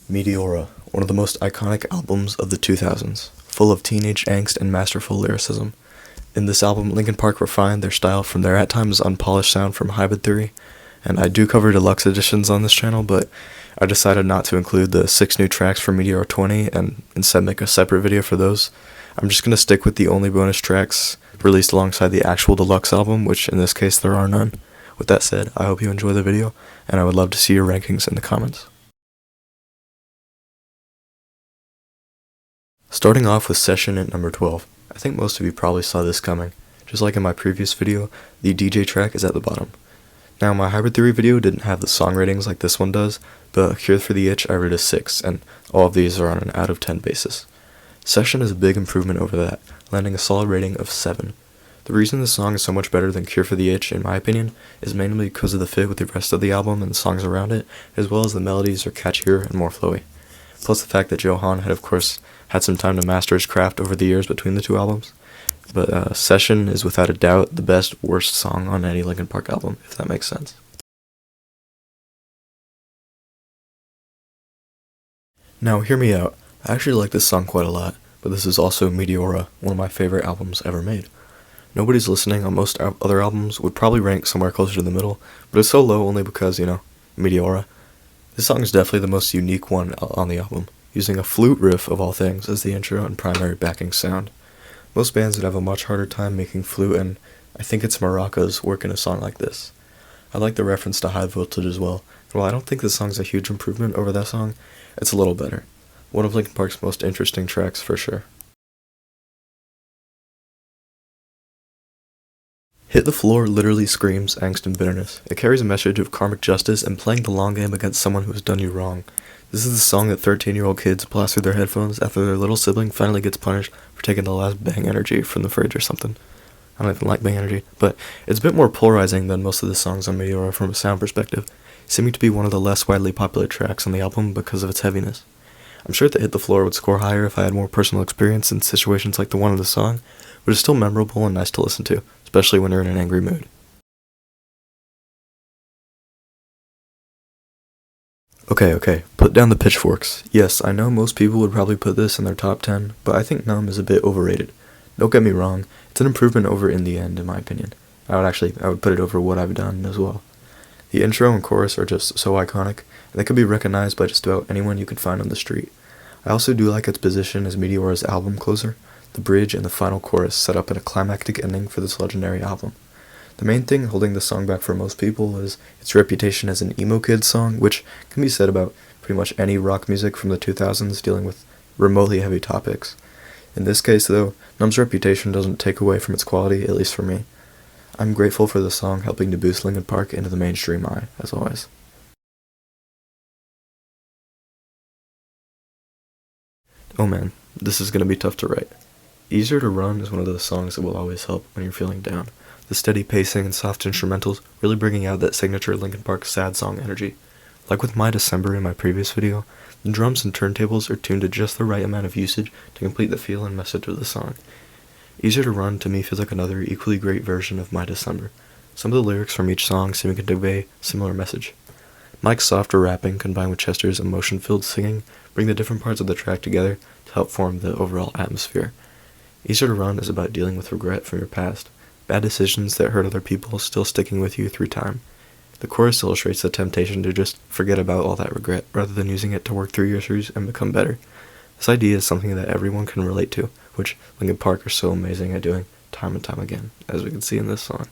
Meteora, one of the most iconic albums of the 2000s, full of teenage angst and masterful lyricism. In this album, Linkin Park refined their style from their at times unpolished sound from Hybrid Theory, and I do cover deluxe editions on this channel, but I decided not to include the 6 new tracks from Meteora 20 and instead make a separate video for those. I'm just going to stick with the only bonus tracks released alongside the actual deluxe album, which in this case there are none. With that said, I hope you enjoy the video, and I would love to see your rankings in the comments. Starting off with Session at number 12. I think most of you probably saw this coming. Just like in my previous video, the DJ track is at the bottom. Now, my Hybrid Theory video didn't have the song ratings like this one does, but Cure for the Itch I rated a 6, and all of these are on an out of 10 basis. Session is a big improvement over that, landing a solid rating of 7. The reason this song is so much better than Cure for the Itch, in my opinion, is mainly because of the fit with the rest of the album and the songs around it, as well as the melodies are catchier and more flowy. Plus the fact that Johan had, of course, had some time to master his craft over the years between the two albums. But Session is without a doubt the best, worst song on any Linkin Park album, if that makes sense. Now, hear me out. I actually like this song quite a lot, but this is also Meteora, one of my favorite albums ever made. Nobody's Listening on most other albums would probably rank somewhere closer to the middle, but it's so low only because, Meteora. This song is definitely the most unique one on the album, using a flute riff of all things as the intro and primary backing sound. Most bands would have a much harder time making flute, and I think it's maracas work in a song like this. I like the reference to High Voltage as well, and while I don't think this song's a huge improvement over that song, it's a little better. One of Linkin Park's most interesting tracks for sure. Hit the Floor literally screams angst and bitterness. It carries a message of karmic justice and playing the long game against someone who has done you wrong. This is the song that 13-year-old kids blast through their headphones after their little sibling finally gets punished for taking the last Bang Energy from the fridge or something. I don't even like Bang Energy, but it's a bit more polarizing than most of the songs on Meteora from a sound perspective, seeming to be one of the less widely popular tracks on the album because of its heaviness. I'm sure that Hit the Floor would score higher if I had more personal experience in situations like the one in the song, but it's still memorable and nice to listen to, especially when you're in an angry mood. Okay, put down the pitchforks. Yes, I know most people would probably put this in their top 10, but I think Numb is a bit overrated. Don't get me wrong, it's an improvement over In the End, in my opinion. I would put it over What I've Done as well. The intro and chorus are just so iconic, and they could be recognized by just about anyone you could find on the street. I also do like its position as Meteora's album closer. The bridge and the final chorus set up a climactic ending for this legendary album. The main thing holding the song back for most people is its reputation as an emo kid song, which can be said about pretty much any rock music from the 2000s dealing with remotely heavy topics. In this case, though, Numb's reputation doesn't take away from its quality, at least for me. I'm grateful for the song helping to boost Linkin Park into the mainstream eye, as always. Oh man, this is gonna be tough to write. Easier to Run is one of those songs that will always help when you're feeling down. The steady pacing and soft instrumentals really bringing out that signature Linkin Park sad song energy. Like with My December in my previous video, the drums and turntables are tuned to just the right amount of usage to complete the feel and message of the song. Easier to Run to me feels like another equally great version of My December. Some of the lyrics from each song seem to convey a similar message. Mike's softer rapping combined with Chester's emotion-filled singing bring the different parts of the track together to help form the overall atmosphere. Easier to Run is about dealing with regret from your past, bad decisions that hurt other people still sticking with you through time. The chorus illustrates the temptation to just forget about all that regret rather than using it to work through your issues and become better. This idea is something that everyone can relate to, which Linkin Park are so amazing at doing time and time again, as we can see in this song.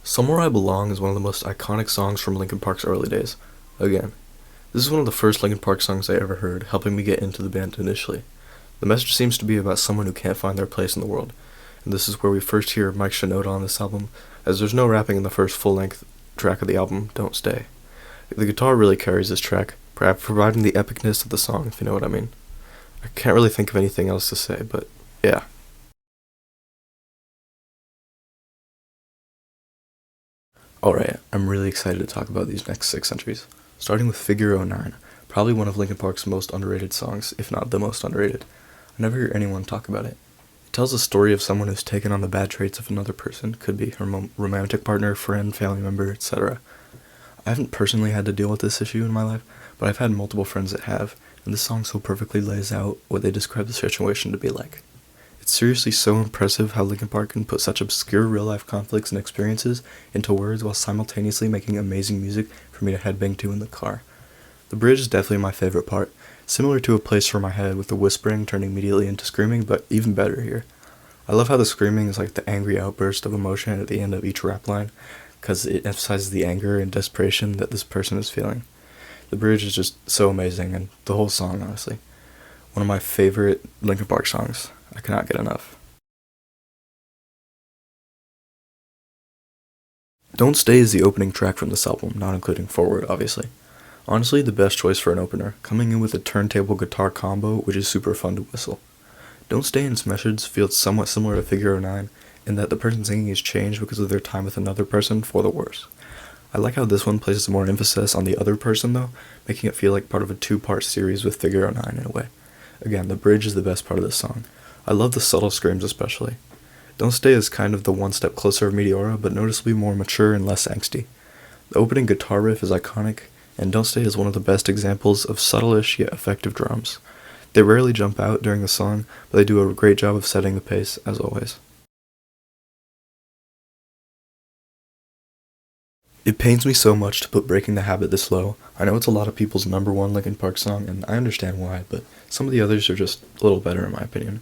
Somewhere I Belong is one of the most iconic songs from Linkin Park's early days. Again, this is one of the first Linkin Park songs I ever heard, helping me get into the band initially. The message seems to be about someone who can't find their place in the world, and this is where we first hear Mike Shinoda on this album, as there's no rapping in the first full-length track of the album, Don't Stay. The guitar really carries this track, providing the epicness of the song, if you know what I mean. I can't really think of anything else to say, but yeah. Alright, I'm really excited to talk about these next 6 entries, starting with Figure 09, probably one of Linkin Park's most underrated songs, if not the most underrated. I never hear anyone talk about it. It tells a story of someone who's taken on the bad traits of another person, could be her romantic partner, friend, family member, etc. I haven't personally had to deal with this issue in my life, but I've had multiple friends that have, and this song so perfectly lays out what they describe the situation to be like. It's seriously so impressive how Linkin Park can put such obscure real-life conflicts and experiences into words while simultaneously making amazing music for me to headbang to in the car. The bridge is definitely my favorite part, similar to A Place for My Head with the whispering turning immediately into screaming, but even better here. I love how the screaming is like the angry outburst of emotion at the end of each rap line, because it emphasizes the anger and desperation that this person is feeling. The bridge is just so amazing, and the whole song, honestly. One of my favorite Linkin Park songs. I cannot get enough. Don't Stay is the opening track from this album, not including Forward, obviously. Honestly, the best choice for an opener, coming in with a turntable guitar combo, which is super fun to whistle. Don't Stay and its message feels somewhat similar to Figure 9, in that the person singing is changed because of their time with another person for the worse. I like how this one places more emphasis on the other person, though, making it feel like part of a two-part series with Figure 9 in a way. Again, the bridge is the best part of this song. I love the subtle screams especially. Don't Stay is kind of the one step closer of Meteora, but noticeably more mature and less angsty. The opening guitar riff is iconic, and Don't Stay is one of the best examples of subtle-ish yet effective drums. They rarely jump out during the song, but they do a great job of setting the pace, as always. It pains me so much to put Breaking the Habit this low. I know it's a lot of people's number one Linkin Park song, and I understand why, but some of the others are just a little better in my opinion.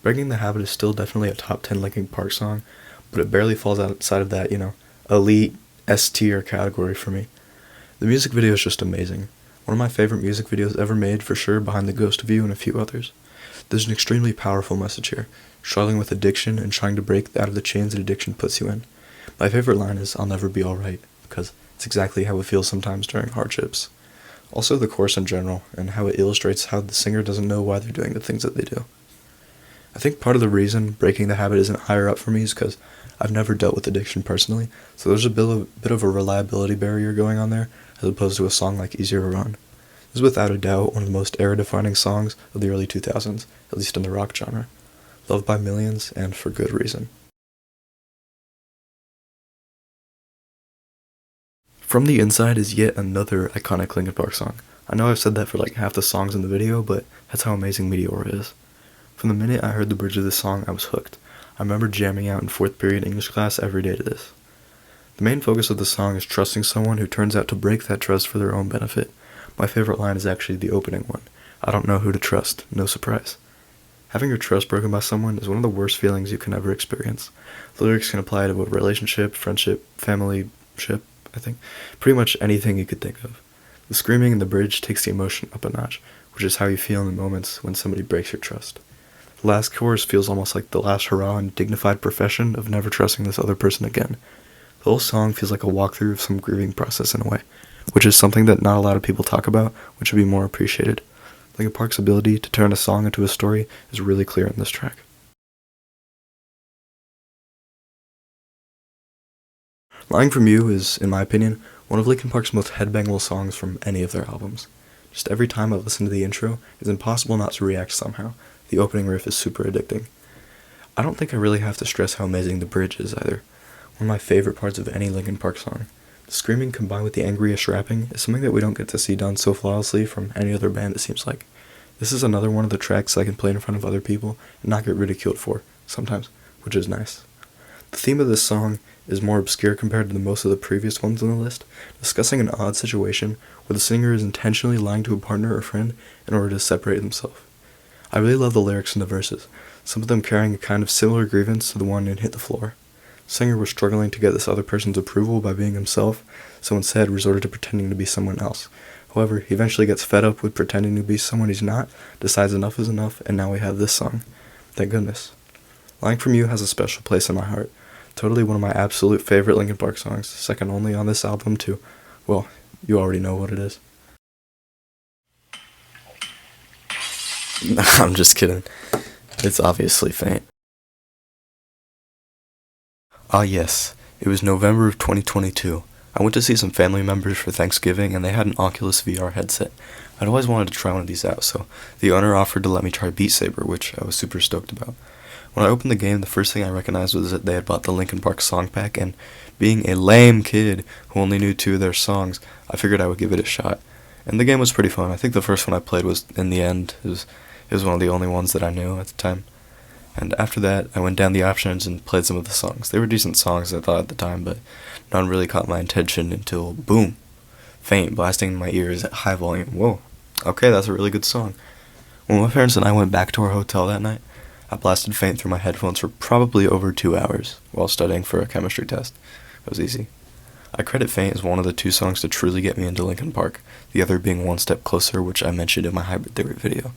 Breaking the Habit is still definitely a top 10 Linkin Park song, but it barely falls outside of that, elite S tier category for me. The music video is just amazing. One of my favorite music videos ever made, for sure, behind The Ghost of You and a few others. There's an extremely powerful message here, struggling with addiction and trying to break out of the chains that addiction puts you in. My favorite line is, "I'll never be alright," because it's exactly how it feels sometimes during hardships. Also the chorus in general, and how it illustrates how the singer doesn't know why they're doing the things that they do. I think part of the reason Breaking the Habit isn't higher up for me is because I've never dealt with addiction personally, so there's a bit of a reliability barrier going on there, as opposed to a song like Easier to Run. This is without a doubt one of the most era-defining songs of the early 2000s, at least in the rock genre. Loved by millions, and for good reason. From the Inside is yet another iconic Linkin Park song. I know I've said that for like half the songs in the video, but that's how amazing Meteora is. From the minute I heard the bridge of this song, I was hooked. I remember jamming out in 4th period English class every day to this. The main focus of the song is trusting someone who turns out to break that trust for their own benefit. My favorite line is actually the opening one. "I don't know who to trust, no surprise." Having your trust broken by someone is one of the worst feelings you can ever experience. The lyrics can apply to a relationship, friendship, family ship, I think. Pretty much anything you could think of. The screaming in the bridge takes the emotion up a notch, which is how you feel in the moments when somebody breaks your trust. The last chorus feels almost like the last hurrah and dignified profession of never trusting this other person again. The whole song feels like a walkthrough of some grieving process in a way, which is something that not a lot of people talk about, which should be more appreciated. Linkin Park's ability to turn a song into a story is really clear in this track. Lying From You is, in my opinion, one of Linkin Park's most headbangable songs from any of their albums. Just every time I listen to the intro, it's impossible not to react somehow. The opening riff is super addicting. I don't think I really have to stress how amazing the bridge is either. One of my favorite parts of any Linkin Park song. The screaming combined with the angriest rapping is something that we don't get to see done so flawlessly from any other band, it seems like. This is another one of the tracks I can play in front of other people and not get ridiculed for, sometimes, which is nice. The theme of this song is more obscure compared to most of the previous ones on the list, discussing an odd situation where the singer is intentionally lying to a partner or friend in order to separate himself. I really love the lyrics in the verses, some of them carrying a kind of similar grievance to the one in Hit the Floor. The singer was struggling to get this other person's approval by being himself, so instead resorted to pretending to be someone else. However, he eventually gets fed up with pretending to be someone he's not, decides enough is enough, and now we have this song. Thank goodness. Lying From You has a special place in my heart. Totally one of my absolute favorite Linkin Park songs, second only on this album to, well, you already know what it is. I'm just kidding. It's obviously Faint. Ah yes, it was November of 2022. I went to see some family members for Thanksgiving and they had an Oculus VR headset. I'd always wanted to try one of these out, so the owner offered to let me try Beat Saber, which I was super stoked about. When I opened the game, the first thing I recognized was that they had bought the Linkin Park song pack, and being a lame kid who only knew 2 of their songs, I figured I would give it a shot. And the game was pretty fun. I think the first one I played was In the End. It was one of the only ones that I knew at the time. And after that, I went down the options and played some of the songs. They were decent songs, I thought, at the time, but none really caught my attention until, boom, Faint blasting in my ears at high volume. Whoa, okay, that's a really good song. When my parents and I went back to our hotel that night, I blasted Faint through my headphones for probably over 2 hours while studying for a chemistry test. It was easy. I credit Faint as one of the 2 songs to truly get me into Linkin Park, the other being One Step Closer, which I mentioned in my Hybrid Theory video.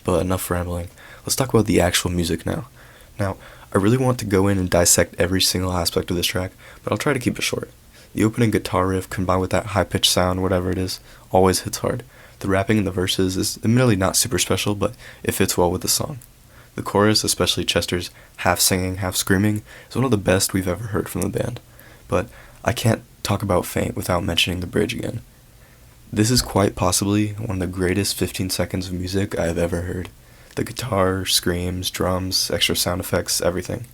But enough rambling. Let's talk about the actual music now. Now, I really want to go in and dissect every single aspect of this track, but I'll try to keep it short. The opening guitar riff, combined with that high-pitched sound, whatever it is, always hits hard. The rapping in the verses is admittedly not super special, but it fits well with the song. The chorus, especially Chester's half singing, half screaming, is one of the best we've ever heard from the band. But I can't talk about Faint without mentioning the bridge again. This is quite possibly one of the greatest 15 seconds of music I have ever heard. The guitar, screams, drums, extra sound effects, everything.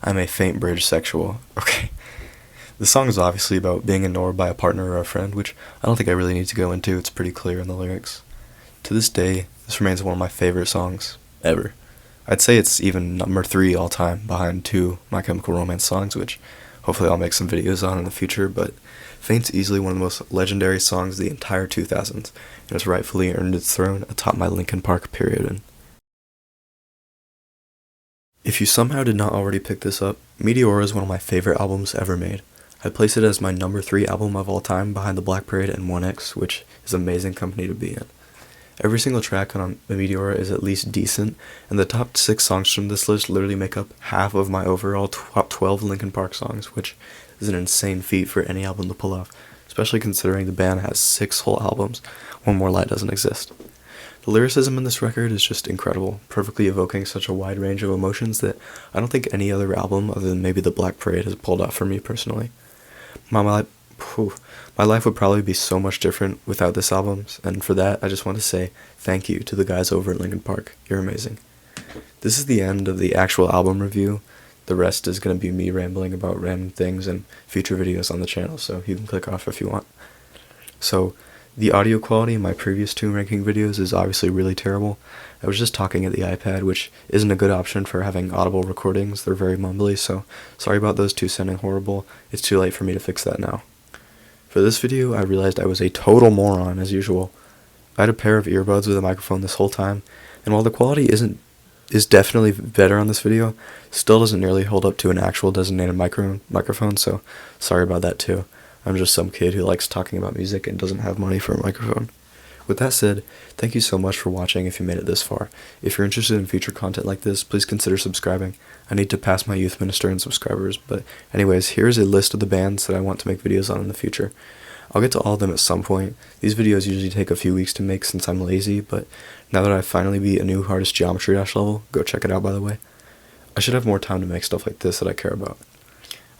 I'm a Faint bridge sexual. Okay. The song is obviously about being ignored by a partner or a friend, which I don't think I really need to go into. It's pretty clear in the lyrics. To this day, this remains one of my favorite songs ever. I'd say it's even number 3 all time, behind 2 My Chemical Romance songs, which hopefully I'll make some videos on in the future, but Faint's easily one of the most legendary songs of the entire 2000s, and has rightfully earned its throne atop my Linkin Park period. If you somehow did not already pick this up, Meteora is one of my favorite albums ever made. I place it as my number 3 album of all time behind The Black Parade and 1X, which is amazing company to be in. Every single track on Meteora is at least decent, and the top 6 songs from this list literally make up half of my overall top 12 Linkin Park songs, which is an insane feat for any album to pull off, especially considering the band has 6 whole albums. One More Light doesn't exist. The lyricism in this record is just incredible, perfectly evoking such a wide range of emotions that I don't think any other album other than maybe The Black Parade has pulled off for me personally. My life would probably be so much different without this album, and for that I just want to say thank you to the guys over at Linkin Park. You're amazing. This is the end of the actual album review. The rest is going to be me rambling about random things and future videos on the channel, so you can click off if you want. So, the audio quality in my previous 2 ranking videos is obviously really terrible. I was just talking at the iPad, which isn't a good option for having audible recordings. They're very mumbly, so sorry about those 2 sounding horrible. It's too late for me to fix that now. For this video, I realized I was a total moron, as usual. I had a pair of earbuds with a microphone this whole time, and while the quality is definitely better on this video, still doesn't nearly hold up to an actual designated microphone, so sorry about that too. I'm just some kid who likes talking about music and doesn't have money for a microphone. With that said, thank you so much for watching if you made it this far. If you're interested in future content like this, please consider subscribing. I need to pass my youth minister in subscribers, but anyways, here's a list of the bands that I want to make videos on in the future. I'll get to all of them at some point. These videos usually take a few weeks to make since I'm lazy, but now that I finally beat a new hardest Geometry Dash level, go check it out by the way, I should have more time to make stuff like this that I care about.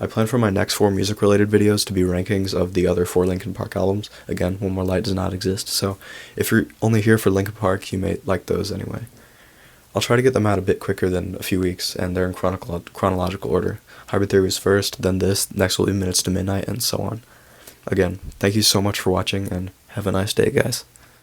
I plan for my next 4 music-related videos to be rankings of the other 4 Linkin Park albums. Again, One More Light does not exist, so if you're only here for Linkin Park, you may like those anyway. I'll try to get them out a bit quicker than a few weeks, and they're in chronological order. Hybrid Theory is first, then this, next will be Minutes to Midnight, and so on. Again, thank you so much for watching, and have a nice day, guys.